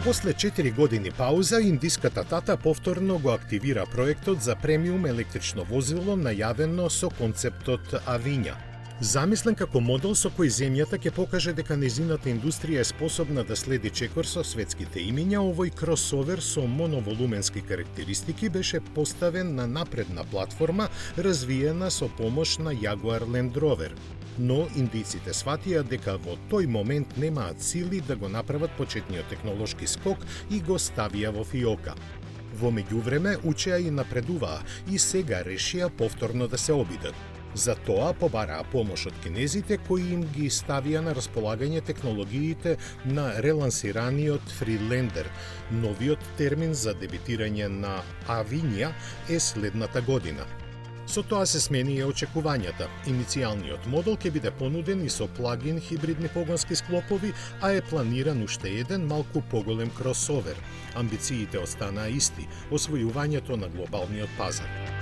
После 4 години пауза, индиската Тата повторно го активира проектот за премиум електрично возило најавено со концептот Авиња. Замислен како модел со кој земјата ќе покаже дека нејзината индустрија е способна да следи чекор со светските имиња, овој кросовер со моноволуменски карактеристики беше поставен на напредна платформа развиена со помош на Jaguar Land Rover. Но индиците сватија дека во тој момент немаат сили да го направат почетниот технолошки скок и го ставија во фиока. Во меѓувреме учеа и напредуваа и сега решија повторно да се обидат. За тоа побараа помош од кинезите кои им ги ставија на располагање технологиите на релансираниот Freelander. Новиот термин за дебитирање на Авиња е следната година. Со тоа се смени и очекувањата. Иницијалниот модел ќе биде понуден и со плагин хибридни погонски склопови, а е планиран уште еден малку поголем кросовер. Амбициите останаа исти – освојувањето на глобалниот пазар.